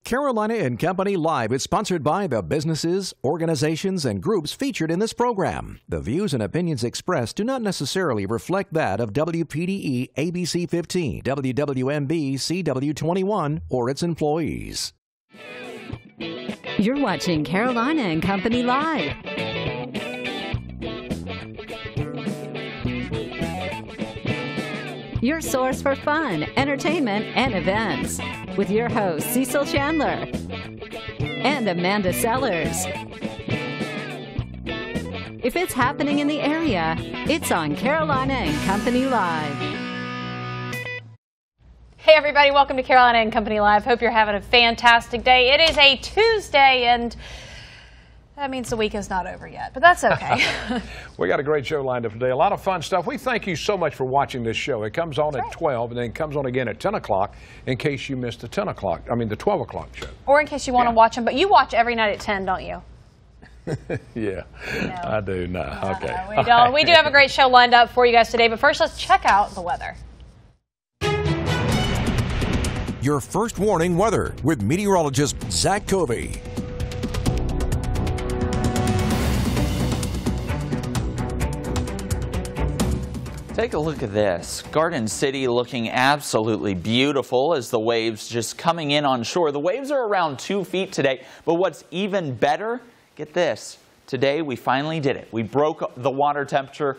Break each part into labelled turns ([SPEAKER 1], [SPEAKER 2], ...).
[SPEAKER 1] Carolina and Company Live is sponsored by the businesses, organizations, and groups featured in this program. The views and opinions expressed do not necessarily reflect that of WPDE ABC 15, WWMB CW21, or its employees.
[SPEAKER 2] You're watching Carolina and Company Live. Your source for fun, entertainment, and events. With your hosts, Cecil Chandler and Amanda Sellers. If it's happening in the area, it's on Carolina and Company Live.
[SPEAKER 3] Hey everybody, welcome to Carolina and Company Live. Hope you're having a fantastic day. It is a Tuesday and that means the week is not over yet, but that's okay.
[SPEAKER 4] We got a great show lined up today. A lot of fun stuff. We thank you so much for watching this show. It comes on at 12 and then comes on again at 10 o'clock in case you missed the 12 o'clock show.
[SPEAKER 3] Or in case you want to watch them, but you watch every night at 10, don't you?
[SPEAKER 4] Yeah, no. I do. No, okay.
[SPEAKER 3] We don't. We do have a great show lined up for you guys today, but first let's check out the weather.
[SPEAKER 1] Your first warning weather with meteorologist Zach Covey.
[SPEAKER 5] Take a look at this. Garden City looking absolutely beautiful as the waves just coming in on shore. The waves are around 2 feet today, but what's even better, get this. Today we finally did it. We broke the water temperature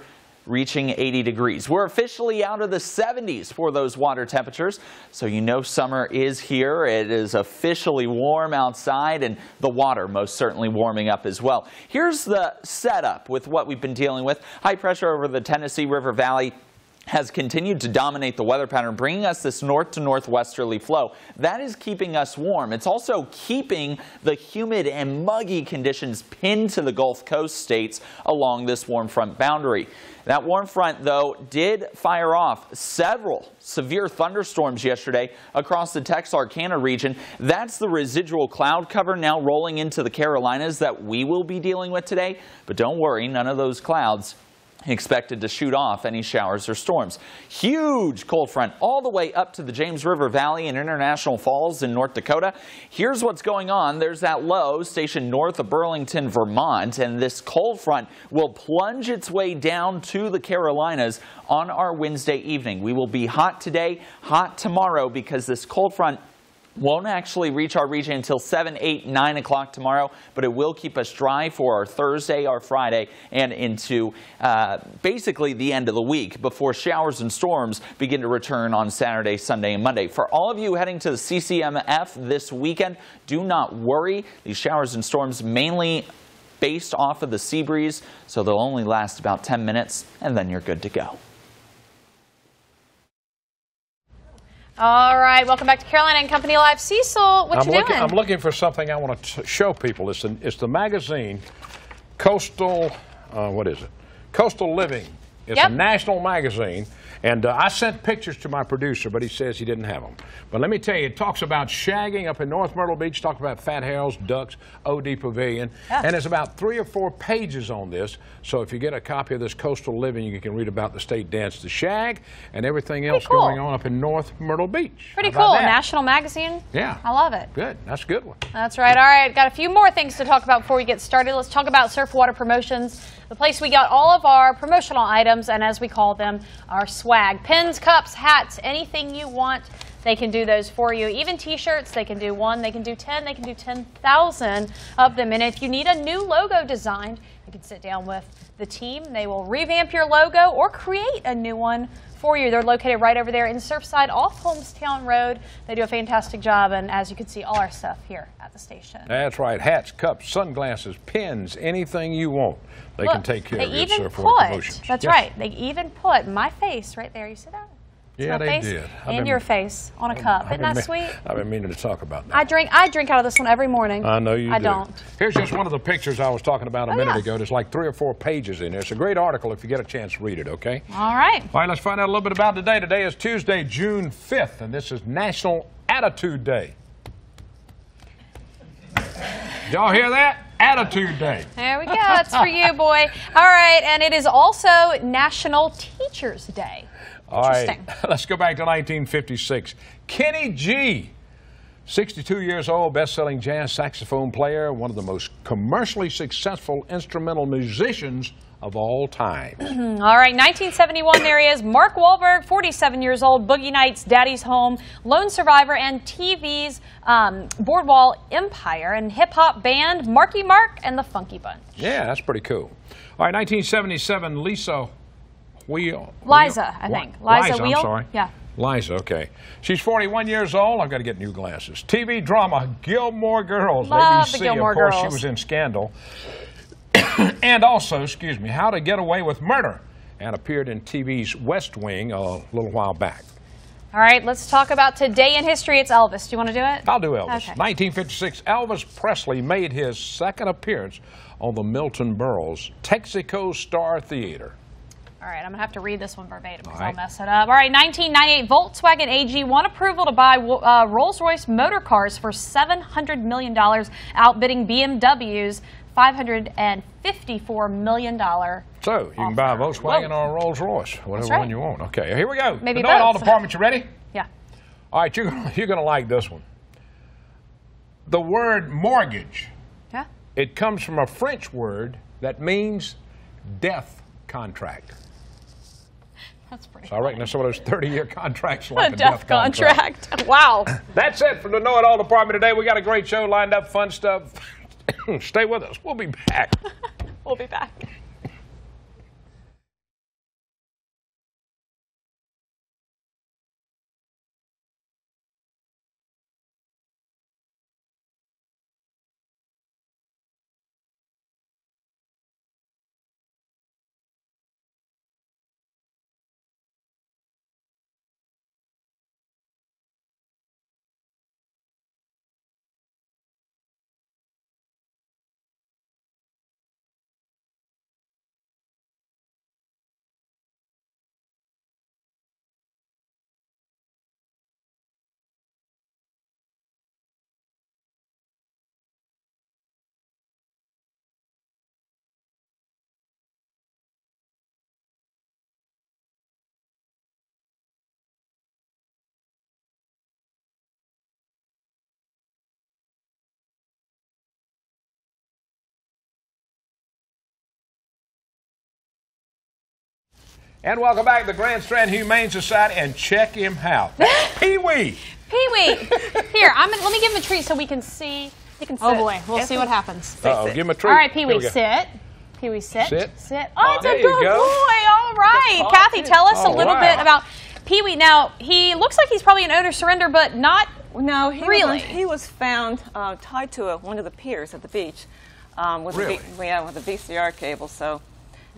[SPEAKER 5] reaching 80 degrees. We're officially out of the 70s for those water temperatures, so you know summer is here. It is officially warm outside, and the water most certainly warming up as well. Here's the setup with what we've been dealing with. High pressure over the Tennessee River Valley has continued to dominate the weather pattern, bringing us this north to northwesterly flow. That is keeping us warm. It's also keeping the humid and muggy conditions pinned to the Gulf Coast states along this warm front boundary. That warm front, though, did fire off several severe thunderstorms yesterday across the Texarkana region. That's the residual cloud cover now rolling into the Carolinas that we will be dealing with today. But don't worry, none of those clouds expected to shoot off any showers or storms. Huge cold front all the way up to the James River Valley and International Falls in North Dakota. Here's what's going on. There's that low stationed north of Burlington, Vermont, and this cold front will plunge its way down to the Carolinas on our Wednesday evening. We will be hot today, hot tomorrow, because this cold front won't actually reach our region until 7, 8, 9 o'clock tomorrow, but it will keep us dry for our Thursday, our Friday, and into basically the end of the week before showers and storms begin to return on Saturday, Sunday, and Monday. For all of you heading to the CCMF this weekend, do not worry. These showers and storms mainly based off of the sea breeze, so they'll only last about 10 minutes, and then you're good to go.
[SPEAKER 3] All right, welcome back to Carolina and Company Live. Cecil, what you doing?
[SPEAKER 4] I'm looking for something I want to show people. It's the magazine Coastal, what is it? Coastal Living. It's a national magazine, and I sent pictures to my producer, but he says he didn't have them. But let me tell you, it talks about shagging up in North Myrtle Beach, talks about fat hares, ducks, OD Pavilion, and there's about 3 or 4 pages on this. So if you get a copy of this Coastal Living, you can read about the state dance, the shag, and everything else going on up in North Myrtle Beach.
[SPEAKER 3] Pretty cool. A national magazine.
[SPEAKER 4] Yeah.
[SPEAKER 3] I love it.
[SPEAKER 4] Good. That's a good one.
[SPEAKER 3] That's right. All right. Got a few more things to talk about before we get started. Let's talk about Surf Water Promotions, the place we got all of our promotional items, and as we call them, our swag. Pins, cups, hats, anything you want, they can do those for you. Even t-shirts, they can do 1, they can do 10, they can do 10,000 of them. And if you need a new logo designed, you can sit down with the team. They will revamp your logo or create a new one for you. They're located right over there in Surfside off Holmestown Road. They do a fantastic job, and as you can see, all our stuff here at the station. That's
[SPEAKER 4] right. Hats, cups, sunglasses, pins, anything you want. They can take care of your Surf Water Promotions.
[SPEAKER 3] That's right. They even put my face right there. You see that?
[SPEAKER 4] Yeah, they did.
[SPEAKER 3] And your face on a cup. Isn't that sweet?
[SPEAKER 4] I've been meaning to talk about that.
[SPEAKER 3] I drink out of this one every morning.
[SPEAKER 4] I know you do.
[SPEAKER 3] I don't.
[SPEAKER 4] Here's just one of the pictures I was talking about a minute ago. There's like 3 or 4 pages in there. It's a great article if you get a chance to read it, okay?
[SPEAKER 3] All right.
[SPEAKER 4] All right, let's find out a little bit about today. Today is Tuesday, June 5th, and this is National Attitude Day. Y'all hear that? Attitude Day.
[SPEAKER 3] There we go. That's for you, boy. All right, and it is also National Teachers Day.
[SPEAKER 4] All right, let's go back to 1956. Kenny G 62 years old, best-selling jazz saxophone player, one of the most commercially successful instrumental musicians of all time.
[SPEAKER 3] All right, 1971, there he is. Mark Wahlberg, 47 years old, Boogie Nights, Daddy's Home, Lone Survivor, and TV's Boardwalk Empire, and hip-hop band Marky Mark and the Funky Bunch.
[SPEAKER 4] Yeah, that's pretty cool. All right, 1977, Liza,
[SPEAKER 3] I think. Liza Wheel?
[SPEAKER 4] I'm sorry.
[SPEAKER 3] Yeah.
[SPEAKER 4] Liza, okay. She's 41 years old. I've got to get new glasses. TV drama, Gilmore Girls.
[SPEAKER 3] Love
[SPEAKER 4] ABC,
[SPEAKER 3] the Gilmore
[SPEAKER 4] of course,
[SPEAKER 3] Girls.
[SPEAKER 4] she was in Scandal. And also, excuse me, How to Get Away with Murder, and appeared in TV's West Wing a little while back.
[SPEAKER 3] All right, let's talk about today in history. It's Elvis. Do you want to do it?
[SPEAKER 4] I'll do Elvis.
[SPEAKER 3] Okay.
[SPEAKER 4] 1956, Elvis Presley made his second appearance on the Milton Berle's Texaco Star Theater.
[SPEAKER 3] All right, I'm going to have to read this one verbatim because
[SPEAKER 4] All
[SPEAKER 3] I'll
[SPEAKER 4] right.
[SPEAKER 3] mess it up. All right, 1998, Volkswagen AG won approval to buy Rolls-Royce motor cars for $700 million, outbidding BMW's $554 million.
[SPEAKER 4] So, you can buy a Volkswagen or a Rolls-Royce, whatever
[SPEAKER 3] right.
[SPEAKER 4] one you want. Okay, here we go.
[SPEAKER 3] Maybe
[SPEAKER 4] The Know It All
[SPEAKER 3] both.
[SPEAKER 4] department, you ready?
[SPEAKER 3] Yeah.
[SPEAKER 4] All right, you're going to like this one. The word mortgage,
[SPEAKER 3] Yeah.
[SPEAKER 4] it comes from a French word that means death contract.
[SPEAKER 3] That's pretty
[SPEAKER 4] So I reckon that's some of those 30-year contracts like
[SPEAKER 3] a death contract. Wow.
[SPEAKER 4] That's it from the Know It All department today. We got a great show lined up, fun stuff. Stay with us. We'll be back.
[SPEAKER 3] We'll be back.
[SPEAKER 4] And welcome back to the Grand Strand Humane Society, and check him out. Pee-wee.
[SPEAKER 3] Pee-wee. Here, let me give him a treat so we can see. He can sit. Oh, boy. We'll see what happens.
[SPEAKER 4] Uh-oh, give him a treat.
[SPEAKER 3] All right,
[SPEAKER 4] Here
[SPEAKER 3] Pee-wee,
[SPEAKER 4] we go.
[SPEAKER 3] sit. Pee-wee, sit.
[SPEAKER 4] Sit.
[SPEAKER 3] Sit. Oh, it's a
[SPEAKER 4] there you
[SPEAKER 3] good
[SPEAKER 4] go.
[SPEAKER 3] boy. All right. Kathy, tell us a
[SPEAKER 4] Oh,
[SPEAKER 3] little
[SPEAKER 4] wow.
[SPEAKER 3] bit about Pee-wee. Now, he looks like he's probably an owner surrender, but not
[SPEAKER 6] No, he
[SPEAKER 3] really.
[SPEAKER 6] He was found tied to one of the piers at the beach with,
[SPEAKER 4] Really?
[SPEAKER 6] with a VCR cable. So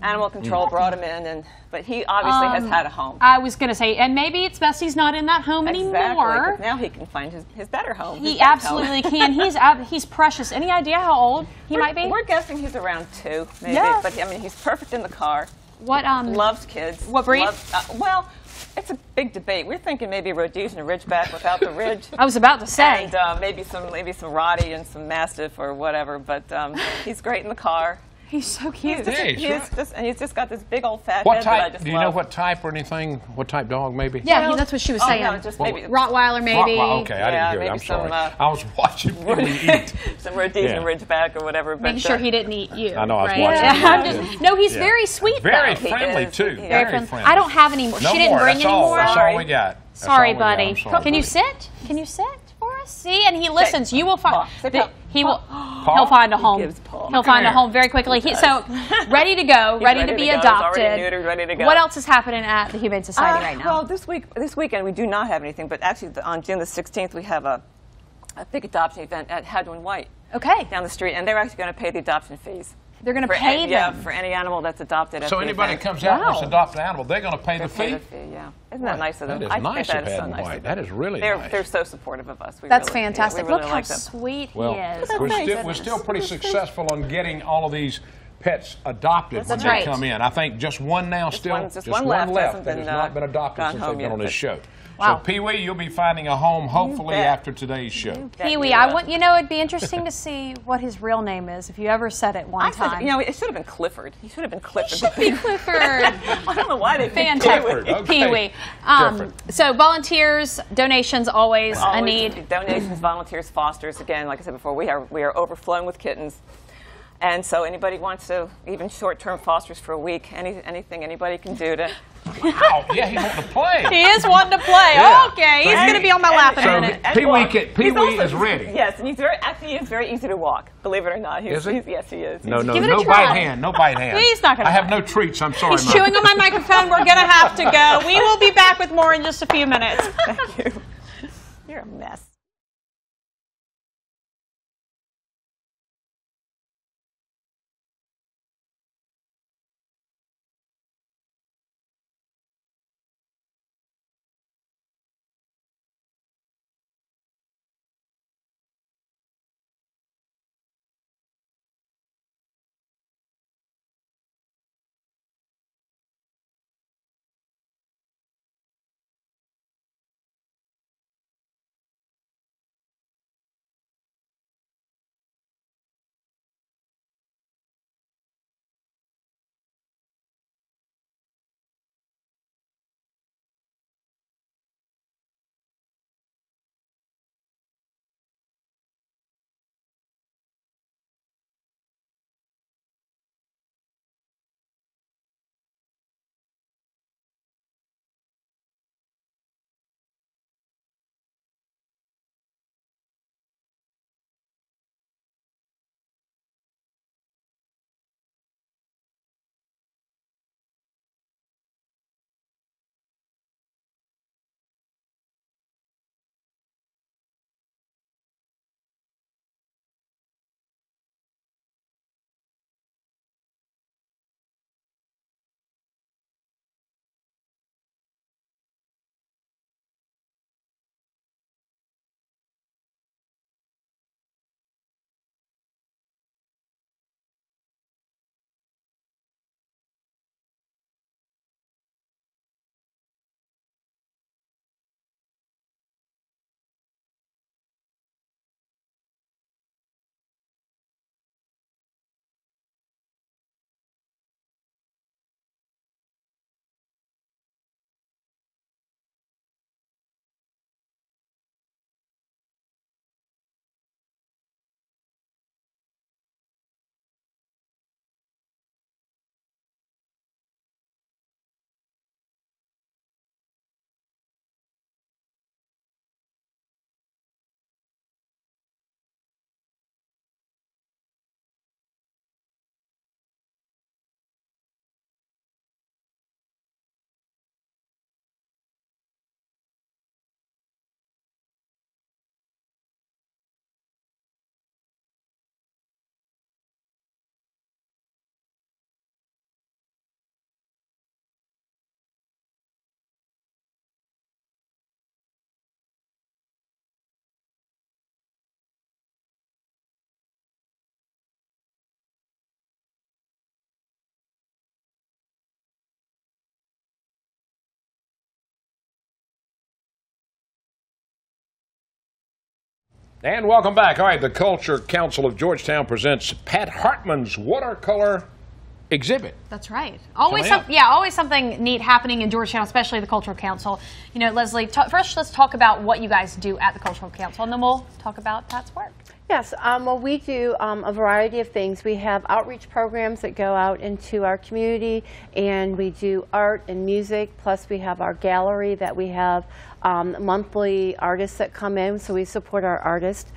[SPEAKER 6] animal control brought him in, but he obviously has had a home.
[SPEAKER 3] I was going to say, and maybe it's best he's not in that home
[SPEAKER 6] Exactly.
[SPEAKER 3] anymore.
[SPEAKER 6] But now he can find his better home.
[SPEAKER 3] He
[SPEAKER 6] his next
[SPEAKER 3] absolutely
[SPEAKER 6] home.
[SPEAKER 3] can. He's precious. Any idea how old he might be?
[SPEAKER 6] We're guessing he's around 2, maybe.
[SPEAKER 3] Yeah.
[SPEAKER 6] But I mean, he's perfect in the car.
[SPEAKER 3] What
[SPEAKER 6] Loves kids.
[SPEAKER 3] What breed?
[SPEAKER 6] Well, it's a big debate. We're thinking maybe Rhodesian Ridgeback without the ridge.
[SPEAKER 3] I was about to say.
[SPEAKER 6] And maybe some Rottie and some Mastiff or whatever. But he's great in the car.
[SPEAKER 3] He's so cute.
[SPEAKER 6] He's just got this big old fat
[SPEAKER 4] What
[SPEAKER 6] head that I
[SPEAKER 4] type?
[SPEAKER 6] just
[SPEAKER 4] Do you know what type or anything? What type dog maybe?
[SPEAKER 3] Yeah, that's what she was saying.
[SPEAKER 6] No, just maybe
[SPEAKER 3] Rottweiler, maybe.
[SPEAKER 4] Okay, I didn't hear it. I'm
[SPEAKER 6] maybe some,
[SPEAKER 4] sorry. I was watching Pee-wee eat.
[SPEAKER 6] some Rhodesian Ridgeback or whatever. But,
[SPEAKER 3] Making sure he didn't eat you.
[SPEAKER 4] I know, I was
[SPEAKER 3] right?
[SPEAKER 4] watching.
[SPEAKER 3] Yeah. No, he's very sweet,
[SPEAKER 4] Very
[SPEAKER 3] though.
[SPEAKER 4] friendly,
[SPEAKER 6] is.
[SPEAKER 4] too.
[SPEAKER 6] He
[SPEAKER 3] Very friendly. I don't have any more.
[SPEAKER 4] No
[SPEAKER 3] She didn't
[SPEAKER 4] more.
[SPEAKER 3] bring
[SPEAKER 4] That's
[SPEAKER 3] any
[SPEAKER 4] all.
[SPEAKER 3] more.
[SPEAKER 4] That's all we got. That's
[SPEAKER 3] Sorry,
[SPEAKER 4] all we got.
[SPEAKER 3] buddy.
[SPEAKER 4] I'm sorry,
[SPEAKER 3] Can you
[SPEAKER 4] buddy.
[SPEAKER 3] sit? Can you sit for us? See, and he listens. You will find.
[SPEAKER 6] Sit down.
[SPEAKER 3] He will. He'll find a home.
[SPEAKER 6] gives paw.
[SPEAKER 3] He'll find a
[SPEAKER 4] here.
[SPEAKER 3] home very quickly. So, ready to go, ready to
[SPEAKER 6] ready
[SPEAKER 3] be
[SPEAKER 6] to go. He's
[SPEAKER 3] adopted.
[SPEAKER 6] already neutered, ready to go.
[SPEAKER 3] What else is happening at the Humane Society right now?
[SPEAKER 6] Well, this weekend we do not have anything, but actually on June the 16th we have a big adoption event at Hadwin White
[SPEAKER 3] Okay,
[SPEAKER 6] down the street, and they're actually going to pay the adoption fees.
[SPEAKER 3] they're going to
[SPEAKER 6] For
[SPEAKER 3] pay them.
[SPEAKER 6] Yeah, for any animal that's adopted. At
[SPEAKER 4] So
[SPEAKER 6] the
[SPEAKER 4] anybody
[SPEAKER 6] event.
[SPEAKER 4] comes out and wants to
[SPEAKER 3] Wow.
[SPEAKER 4] adopt an animal, they're going to pay the
[SPEAKER 6] Pay
[SPEAKER 4] fee?
[SPEAKER 6] the fee, yeah. Isn't that nice of them?
[SPEAKER 4] That is
[SPEAKER 6] I think
[SPEAKER 4] nice
[SPEAKER 6] that
[SPEAKER 4] of
[SPEAKER 6] is so
[SPEAKER 4] Hadwin
[SPEAKER 6] nice
[SPEAKER 4] White.
[SPEAKER 6] of them.
[SPEAKER 4] That is really
[SPEAKER 6] they're,
[SPEAKER 4] nice.
[SPEAKER 6] They're so supportive of us.
[SPEAKER 3] That's
[SPEAKER 6] really,
[SPEAKER 3] fantastic.
[SPEAKER 6] We really
[SPEAKER 3] Look how
[SPEAKER 6] like them.
[SPEAKER 3] sweet
[SPEAKER 4] Well,
[SPEAKER 3] he is.
[SPEAKER 4] we're
[SPEAKER 6] Thank
[SPEAKER 4] still,
[SPEAKER 6] goodness.
[SPEAKER 4] we're still pretty successful on getting all of these pets adopted when they
[SPEAKER 3] right.
[SPEAKER 4] come in. I think just one now still.
[SPEAKER 6] Just one left
[SPEAKER 4] that has not been adopted since they've been on this show.
[SPEAKER 3] Wow.
[SPEAKER 4] So, Pee-wee, you'll be finding a home hopefully after today's show.
[SPEAKER 3] Pee-wee, it'd be interesting to see what his real name is if you ever said it one time.
[SPEAKER 6] It should have been Clifford. He should have been Clifford.
[SPEAKER 3] Should be Clifford.
[SPEAKER 6] I don't know why they picked
[SPEAKER 3] Fantastic.
[SPEAKER 4] Okay.
[SPEAKER 3] Pee-wee. So volunteers, donations, always a need.
[SPEAKER 6] Donations, volunteers, fosters. Again, like I said before, we are overflowing with kittens. And so anybody wants to, even short-term fosters for a week, anything anybody can do to...
[SPEAKER 4] Wow, yeah, he's wanting to play.
[SPEAKER 3] He is wanting to play.
[SPEAKER 4] Yeah.
[SPEAKER 3] Okay, he's going to be on my lap in a minute.
[SPEAKER 4] Pee-wee is ready.
[SPEAKER 6] Yes, and he is very easy to walk, believe it or not.
[SPEAKER 4] Is he?
[SPEAKER 6] Yes, he is.
[SPEAKER 4] No
[SPEAKER 3] Give it a
[SPEAKER 4] bite
[SPEAKER 3] try.
[SPEAKER 4] hand, no bite hand.
[SPEAKER 3] He's not going to
[SPEAKER 4] I have no treats, I'm sorry,
[SPEAKER 3] He's
[SPEAKER 4] Mom.
[SPEAKER 3] chewing on my microphone. We're going to have to go. We will be back with more in just a few minutes.
[SPEAKER 6] Thank you. You're a mess.
[SPEAKER 4] And welcome back. All right, the Culture Council of Georgetown presents Pat Hartman's watercolor exhibit.
[SPEAKER 3] That's right. Always something neat happening in Georgetown, especially the Cultural Council. You know, Leslie, first let's talk about what you guys do at the Cultural Council, and then we'll talk about Pat's work.
[SPEAKER 7] Yes, well, we do a variety of things. We have outreach programs that go out into our community, and we do art and music, plus we have our gallery that we have monthly artists that come in, so we support our artists.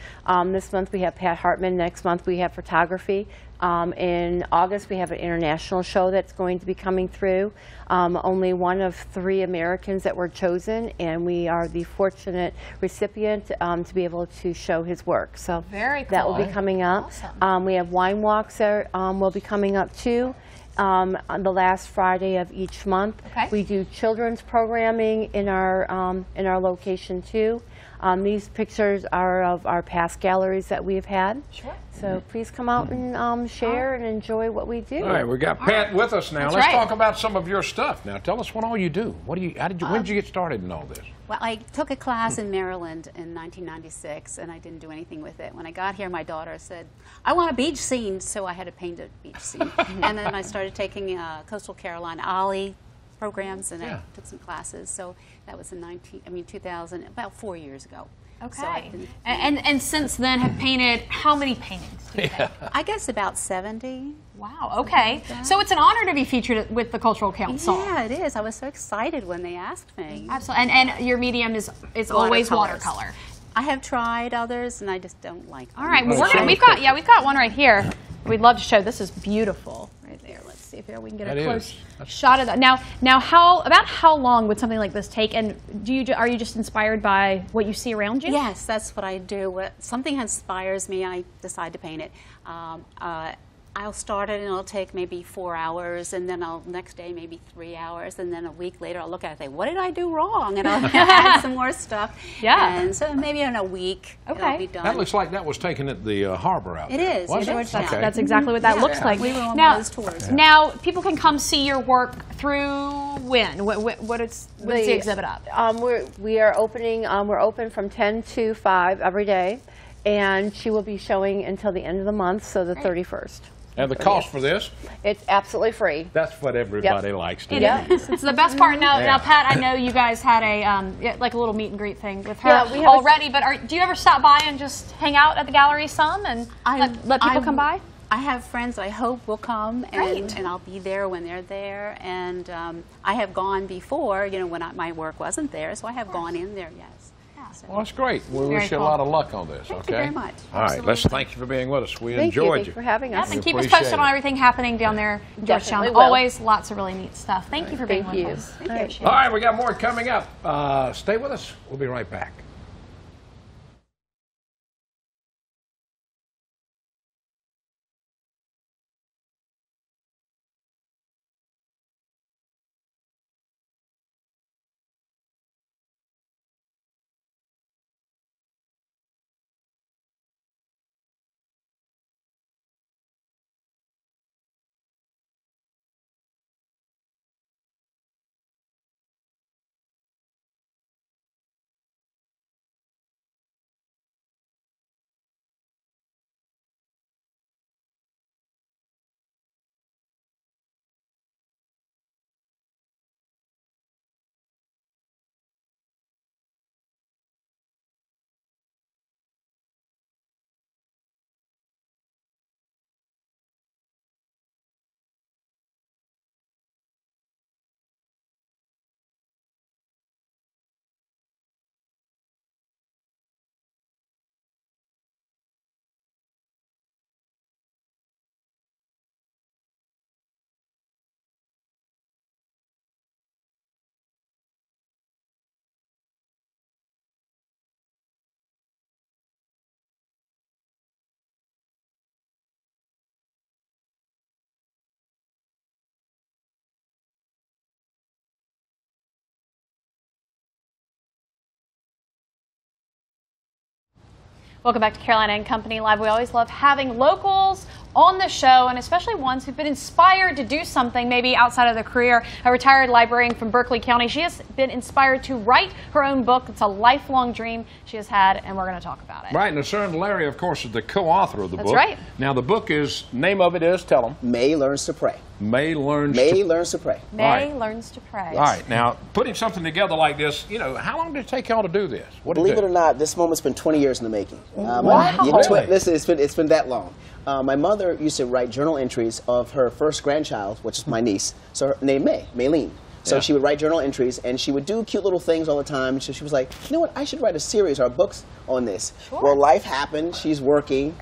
[SPEAKER 7] This month we have Pat Hartman. Next month we have photography. In August we have an international show that's going to be coming through. Only one of 3 Americans that were chosen, and we are the fortunate recipient to be able to show his work. So
[SPEAKER 3] very cool.
[SPEAKER 7] That will be coming up. Awesome. We have wine walks that will be coming up too. On the last Friday of each month.
[SPEAKER 3] Okay.
[SPEAKER 7] We do children's programming in our location too. These pictures are of our past galleries that we've had.
[SPEAKER 3] Sure.
[SPEAKER 7] So please come out and share and enjoy what we do.
[SPEAKER 4] All right, we got Pat with us now.
[SPEAKER 3] That's
[SPEAKER 4] Let's
[SPEAKER 3] right.
[SPEAKER 4] talk about some of your stuff now. Tell us what all you do. What do you? When did you get started in all this?
[SPEAKER 8] Well, I took a class in Maryland in 1996, and I didn't do anything with it. When I got here, my daughter said, I want a beach scene, so I had to paint a beach scene. And then I started taking Coastal Carolina Ollie programs, and I took some classes. So that was in 2000, about 4 years ago.
[SPEAKER 3] Okay.
[SPEAKER 8] So
[SPEAKER 3] and since then have painted how many paintings? Do you think?
[SPEAKER 8] I guess about 70.
[SPEAKER 3] Wow. Okay. So it's an honor to be featured with the Cultural Council.
[SPEAKER 8] Yeah, it is. I was so excited when they asked me.
[SPEAKER 3] Absolutely. And your medium is always watercolor.
[SPEAKER 8] I have tried others, and I just don't like them.
[SPEAKER 3] All right. Well, we've got one right here. We'd love to show. This is beautiful right there. Let's see if we can get a close shot of that. Now, about how long would something like this take? And are you just inspired by what you see around you?
[SPEAKER 8] Yes, that's what I do. When something inspires me, I decide to paint it. I'll start it and it'll take maybe 4 hours, and then next day maybe 3 hours, and then a week later I'll look at it and say, what did I do wrong? And I'll add some more stuff.
[SPEAKER 3] Yeah.
[SPEAKER 8] And so maybe in a week it'll be done.
[SPEAKER 4] That looks like that was taken at the harbor out there.
[SPEAKER 8] It is.
[SPEAKER 3] That's exactly what that looks like.
[SPEAKER 8] We were on
[SPEAKER 3] now,
[SPEAKER 8] one of those tours.
[SPEAKER 3] Now, people can come see your work through when? What's the exhibit up?
[SPEAKER 7] We're open from 10 to 5 every day, and she will be showing until the end of the month, so the 31st.
[SPEAKER 4] And the cost for this?
[SPEAKER 7] It's absolutely free.
[SPEAKER 4] That's what everybody likes to do.
[SPEAKER 3] It's the best part. Now, Pat, I know you guys had like a little meet and greet thing with her
[SPEAKER 7] we have
[SPEAKER 3] already, but do you ever stop by and just hang out at the gallery some and let people come by?
[SPEAKER 8] I have friends I hope will come, and I'll be there when they're there. And I have gone before, when my work wasn't there, so I have gone in there, yes.
[SPEAKER 4] Well, that's great. We wish you a lot of luck on this,
[SPEAKER 8] Thank you very much.
[SPEAKER 4] All right, thank you for being with us. We
[SPEAKER 7] Thank
[SPEAKER 4] enjoyed
[SPEAKER 7] you for having us.
[SPEAKER 3] And keep us posted on everything happening down there in Georgetown.
[SPEAKER 7] Definitely will.
[SPEAKER 3] Always lots of really neat stuff. Thank you for being with us.
[SPEAKER 7] Thank you.
[SPEAKER 4] All right, we got more coming up. Stay with us. We'll be right back.
[SPEAKER 3] Welcome back to Carolina & Company Live. We always love having locals on the show, and especially ones who've been inspired to do something maybe outside of their career. A retired librarian from Berkeley County, she has been inspired to write her own book. It's a lifelong dream she has had, and we're going to talk about it.
[SPEAKER 4] Right, and Lucerne Larry, of course, is the co-author of the book.
[SPEAKER 3] That's right.
[SPEAKER 4] Now, the book name of it is, tell them.
[SPEAKER 9] May Learns to Pray.
[SPEAKER 4] May Learns
[SPEAKER 9] to Pray.
[SPEAKER 3] May Learns to Pray.
[SPEAKER 4] All right, now, putting something together like this, how long did it take y'all to do this?
[SPEAKER 9] Believe it or not, this moment's been 20 years in the making.
[SPEAKER 4] Wow.
[SPEAKER 9] Listen, it's been that long. My mother used to write journal entries of her first grandchild, which is my niece, named Maylene. So she would write journal entries, and she would do cute little things all the time. So she was like, you know what, I should write a series or books on this. Sure. Well, life happened. She's working.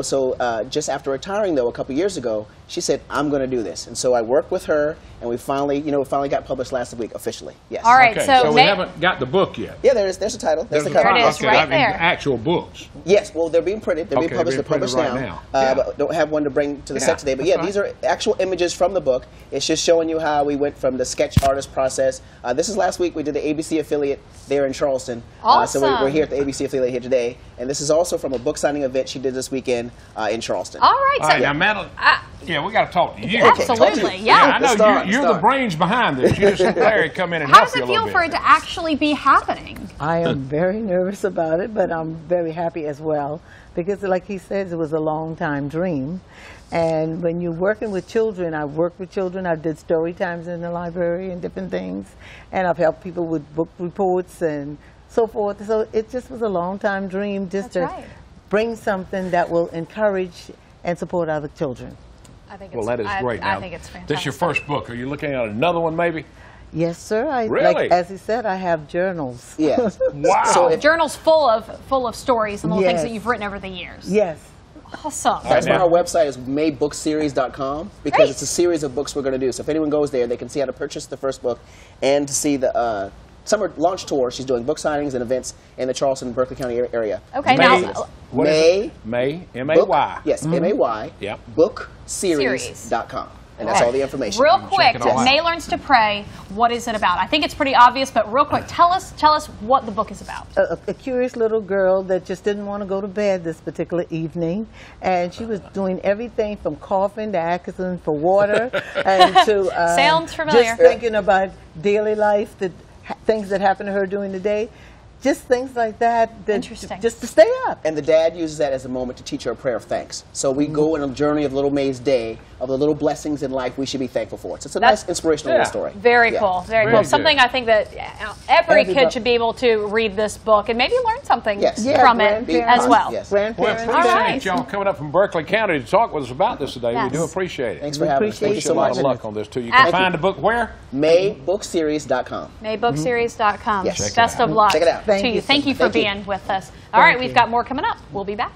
[SPEAKER 9] So just after retiring, though, a couple years ago, she said, I'm going to do this. And so I worked with her, and we finally, finally got published last week officially. Yes.
[SPEAKER 3] All right,
[SPEAKER 4] Okay,
[SPEAKER 3] so
[SPEAKER 4] we haven't got the book yet.
[SPEAKER 9] Yeah, there's a title. There's the cover.
[SPEAKER 3] There it is,
[SPEAKER 4] Okay,
[SPEAKER 3] right
[SPEAKER 4] I mean,
[SPEAKER 3] there.
[SPEAKER 4] actual books.
[SPEAKER 9] Yes, well, they're being printed. They're being
[SPEAKER 4] Okay,
[SPEAKER 9] published.
[SPEAKER 4] they're
[SPEAKER 9] They're published
[SPEAKER 4] printed right
[SPEAKER 9] now.
[SPEAKER 4] now. Yeah.
[SPEAKER 9] But don't have one to bring to the
[SPEAKER 4] Yeah,
[SPEAKER 9] set today. But
[SPEAKER 4] that's
[SPEAKER 9] yeah, these are actual images from the book. It's just showing you how we went from the sketch artist process. This is last week. We did the ABC affiliate there in Charleston.
[SPEAKER 3] Awesome.
[SPEAKER 9] So we're here at the ABC affiliate here today. And this is also from a book signing event she did this weekend in Charleston.
[SPEAKER 3] All right.
[SPEAKER 4] All right, now, Madeline, yeah, we got to talk to you.
[SPEAKER 3] Absolutely, yeah.
[SPEAKER 4] I know you're the brains behind this. You just let Larry come in and
[SPEAKER 3] How
[SPEAKER 4] help
[SPEAKER 3] does
[SPEAKER 4] you
[SPEAKER 3] it
[SPEAKER 4] a little
[SPEAKER 3] feel for
[SPEAKER 4] bit.
[SPEAKER 3] it to actually be happening?
[SPEAKER 10] I am very nervous about it, but I'm very happy as well because, like he says, it was a long time dream. And when you're working with children, I've worked with children. I did story times in the library and different things, and I've helped people with book reports and so forth. So it just was a long time dream just
[SPEAKER 3] That's
[SPEAKER 10] to
[SPEAKER 3] right.
[SPEAKER 10] bring something that will encourage and support other children.
[SPEAKER 3] I think
[SPEAKER 4] Well, that is great.
[SPEAKER 3] I
[SPEAKER 4] Now,
[SPEAKER 3] think it's fantastic.
[SPEAKER 4] this is your first book. Are you looking at another one, maybe?
[SPEAKER 10] Yes, sir.
[SPEAKER 4] Really?
[SPEAKER 10] Like, as he said, I have journals.
[SPEAKER 9] Yes.
[SPEAKER 4] Wow.
[SPEAKER 9] So
[SPEAKER 3] Journals full of stories and little things
[SPEAKER 10] Yes.
[SPEAKER 3] that you've written over the years.
[SPEAKER 10] Yes.
[SPEAKER 3] Awesome.
[SPEAKER 9] That's why
[SPEAKER 4] now-
[SPEAKER 9] our website is maybookseries.com because
[SPEAKER 3] Great.
[SPEAKER 9] it's a series of books we're going to do. So if anyone goes there, they can see how to purchase the first book and to see the summer launch tour. She's doing book signings and events in the Charleston and Berkeley County area.
[SPEAKER 3] Okay,
[SPEAKER 4] May,
[SPEAKER 3] now
[SPEAKER 4] what is it? May, M-A-Y.
[SPEAKER 9] Yes, M-A-Y.
[SPEAKER 4] Yep.
[SPEAKER 9] Bookseries.com. And that's all the information.
[SPEAKER 3] real quick,
[SPEAKER 4] it all out.
[SPEAKER 3] May Learns to Pray. What is it about? I think it's pretty obvious, but real quick, tell us what the book is about.
[SPEAKER 10] A curious little girl that just didn't want to go to bed this particular evening, and she was doing everything from coughing to asking for water and to
[SPEAKER 3] Sounds familiar.
[SPEAKER 10] just thinking about daily life, things that happen to her during the day, just things like that.
[SPEAKER 3] Interesting.
[SPEAKER 10] Just to stay up.
[SPEAKER 9] And the dad uses that as a moment to teach her a prayer of thanks. So we go on a journey of Little May's day, of the little blessings in life we should be thankful for. So it's a nice, inspirational little story.
[SPEAKER 3] Very
[SPEAKER 9] Yeah.
[SPEAKER 3] cool. Very
[SPEAKER 4] Very
[SPEAKER 3] cool.
[SPEAKER 4] good.
[SPEAKER 3] Something I think that every
[SPEAKER 10] Everybody-
[SPEAKER 3] kid should be able to read this book and maybe learn something
[SPEAKER 9] Yes.
[SPEAKER 10] Yeah,
[SPEAKER 3] from it
[SPEAKER 10] grandparents.
[SPEAKER 3] as well.
[SPEAKER 9] Yes.
[SPEAKER 4] We
[SPEAKER 10] Grandparents.
[SPEAKER 4] appreciate
[SPEAKER 3] right.
[SPEAKER 4] y'all coming up from Berkeley County to talk with us about this today.
[SPEAKER 3] Yes.
[SPEAKER 4] We do appreciate it.
[SPEAKER 9] Thanks for having us.
[SPEAKER 10] appreciate
[SPEAKER 9] Thank you
[SPEAKER 4] Wish you
[SPEAKER 9] so
[SPEAKER 4] a lot
[SPEAKER 9] much.
[SPEAKER 4] of luck on this, too. You can find the book where?
[SPEAKER 9] Maybookseries.com.
[SPEAKER 3] Maybookseries.com.
[SPEAKER 9] Yes. Check it
[SPEAKER 3] Best
[SPEAKER 4] out.
[SPEAKER 3] of luck
[SPEAKER 9] Check it out.
[SPEAKER 3] to
[SPEAKER 10] Thank
[SPEAKER 3] you.
[SPEAKER 10] you so
[SPEAKER 3] Thank you
[SPEAKER 10] much.
[SPEAKER 3] for
[SPEAKER 9] Thank you.
[SPEAKER 3] being with us. All right, we've got more coming up. We'll be back.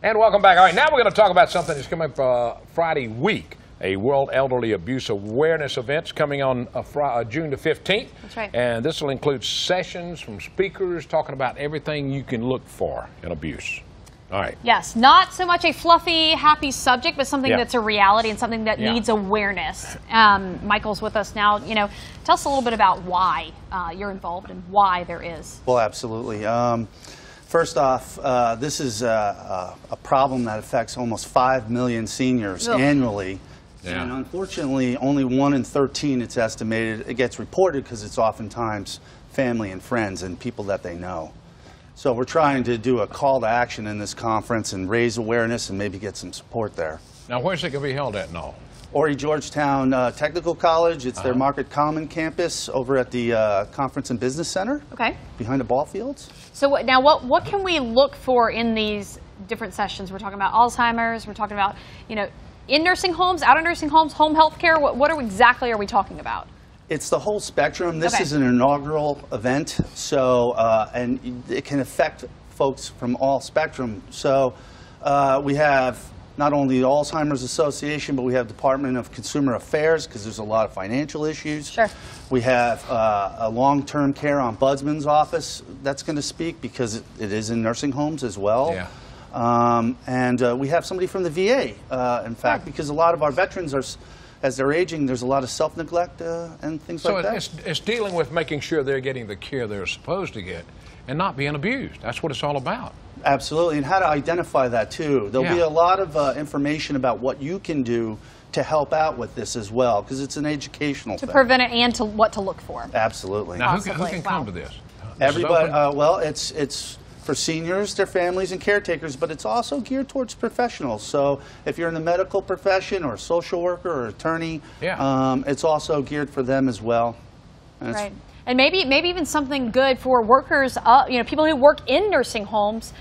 [SPEAKER 4] And welcome back. All right, now we're going to talk about something that's coming up Friday week. A World Elderly Abuse Awareness event coming on June the 15th.
[SPEAKER 3] That's right.
[SPEAKER 4] And this will include sessions from speakers talking about everything you can look for in abuse. All right.
[SPEAKER 3] Yes, not so much a fluffy, happy subject, but something that's a reality and something that needs awareness. Michael's with us now. You know, tell us a little bit about why you're involved and why there is.
[SPEAKER 11] Well, absolutely. First off, this is a problem that affects almost 5 million seniors annually. Yeah. And unfortunately, only 1 in 13, it's estimated, it gets reported because it's oftentimes family and friends and people that they know. So we're trying to do a call to action in this conference and raise awareness and maybe get some support there.
[SPEAKER 4] Now, where's it going to be held at now?
[SPEAKER 11] Horry Georgetown Technical College. It's their Market Common campus over at the Conference and Business Center.
[SPEAKER 3] Okay.
[SPEAKER 11] Behind the ball fields.
[SPEAKER 3] So now what can we look for in these different sessions? We're talking about Alzheimer's. We're talking about, you know, in nursing homes, out of nursing homes, home health care. What exactly are we talking about?
[SPEAKER 11] It's the whole spectrum. This is an inaugural event, so and it can affect folks from all spectrum. So we have not only the Alzheimer's Association, but we have Department of Consumer Affairs because there's a lot of financial issues.
[SPEAKER 3] Sure.
[SPEAKER 11] We have a long-term care ombudsman's office that's going to speak because it is in nursing homes as well.
[SPEAKER 4] Yeah.
[SPEAKER 11] And we have somebody from the VA, in fact, because a lot of our veterans are, as they're aging, there's a lot of self-neglect and things like that.
[SPEAKER 4] So it's dealing with making sure they're getting the care they're supposed to get and not being abused. That's what it's all about.
[SPEAKER 11] Absolutely, and how to identify that too. There'll be a lot of information about what you can do to help out with this as well, because it's an educational thing.
[SPEAKER 3] To prevent it and to what to look for.
[SPEAKER 11] Absolutely.
[SPEAKER 4] Now, who can come to this?
[SPEAKER 11] Everybody. Well, it's for seniors, their families, and caretakers, but it's also geared towards professionals. So if you're in the medical profession or a social worker or attorney, it's also geared for them as well. And
[SPEAKER 3] right. And maybe even something good for workers, you know, people who work in nursing homes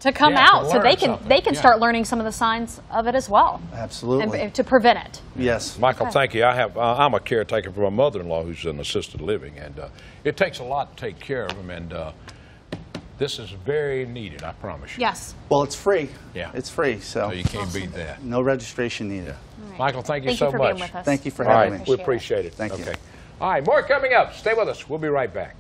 [SPEAKER 3] to come out so they can start learning some of the signs of it as well.
[SPEAKER 11] Absolutely.
[SPEAKER 3] And to prevent it.
[SPEAKER 11] Yes.
[SPEAKER 4] Michael, thank you. I'm a caretaker for my mother-in-law who's in assisted living, and it takes a lot to take care of them, and this is very needed, I promise you.
[SPEAKER 3] Yes.
[SPEAKER 11] Well, it's free.
[SPEAKER 4] Yeah.
[SPEAKER 11] It's free, so
[SPEAKER 4] you can't beat that.
[SPEAKER 11] No registration needed.
[SPEAKER 3] Right.
[SPEAKER 4] Michael, thank you so much.
[SPEAKER 3] Being with us.
[SPEAKER 11] Thank you for having me.
[SPEAKER 4] We appreciate it.
[SPEAKER 11] Thank you.
[SPEAKER 4] All right, more coming up. Stay with us. We'll be right back.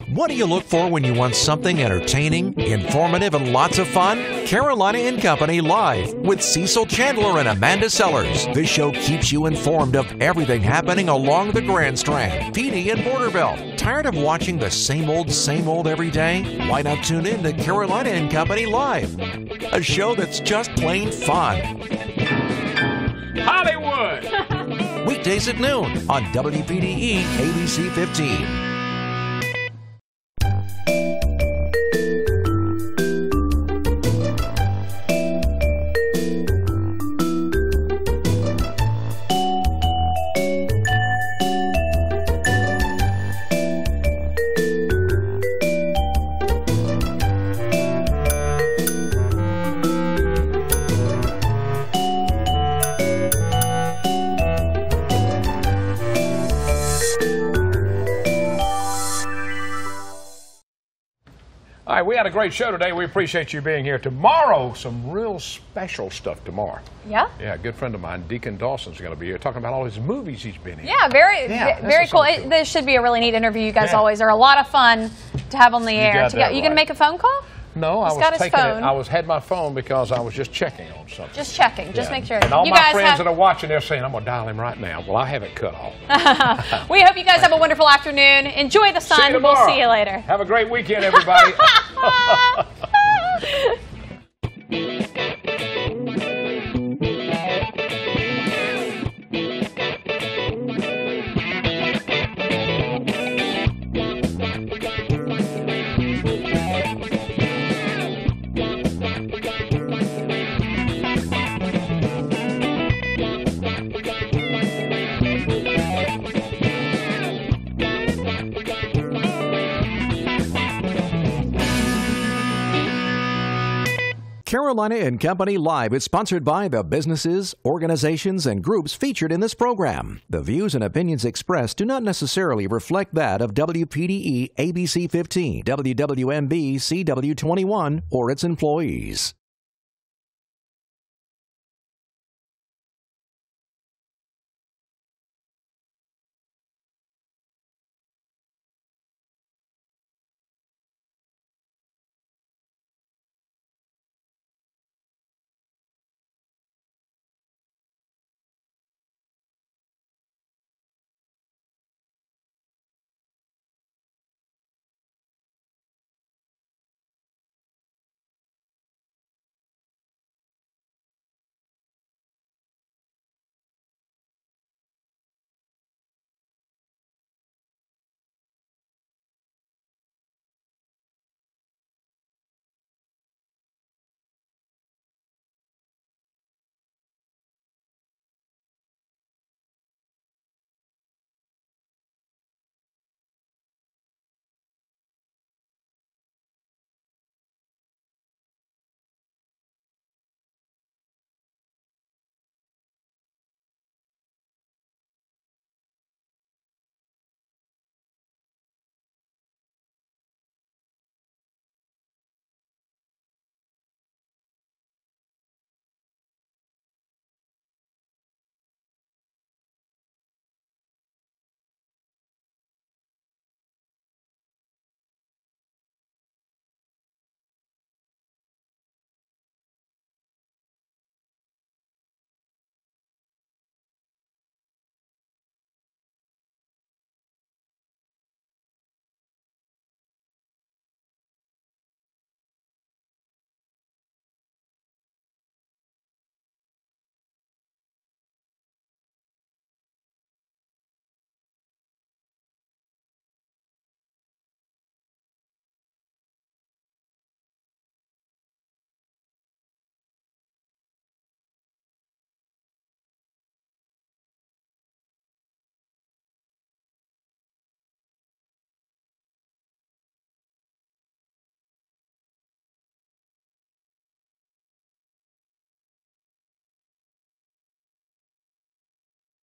[SPEAKER 1] What do you look for when you want something entertaining, informative, and lots of fun? Carolina and Company Live with Cecil, Chandler, and Amanda Sellers. This show keeps you informed of everything happening along the Grand Strand, PD, and Border Belt. Tired of watching the same old every day? Why not tune in to Carolina and Company Live, a show that's just plain fun.
[SPEAKER 4] Hollywood!
[SPEAKER 1] Weekdays at noon on WPDE ABC 15.
[SPEAKER 4] All right, we had a great show today. We appreciate you being here. Tomorrow, some real special stuff tomorrow.
[SPEAKER 3] Yeah?
[SPEAKER 4] Yeah, a good friend of mine, Deacon Dawson's going to be here talking about all his movies he's been in.
[SPEAKER 3] Yeah, very cool. This should be a really neat interview. You guys always are a lot of fun to have on the air. You going to make a phone call?
[SPEAKER 4] No, I had my phone because I was just checking on something.
[SPEAKER 3] Just checking. Just make sure.
[SPEAKER 4] And all my friends that are watching, they're saying, I'm going to dial him right now. Well, I have it cut off.
[SPEAKER 3] We hope you guys have a wonderful afternoon. Enjoy the sun. We'll see you later.
[SPEAKER 4] Have a great weekend, everybody.
[SPEAKER 1] Carolina and Company Live is sponsored by the businesses, organizations, and groups featured in this program. The views and opinions expressed do not necessarily reflect that of WPDE ABC 15, WWMB CW 21, or its employees.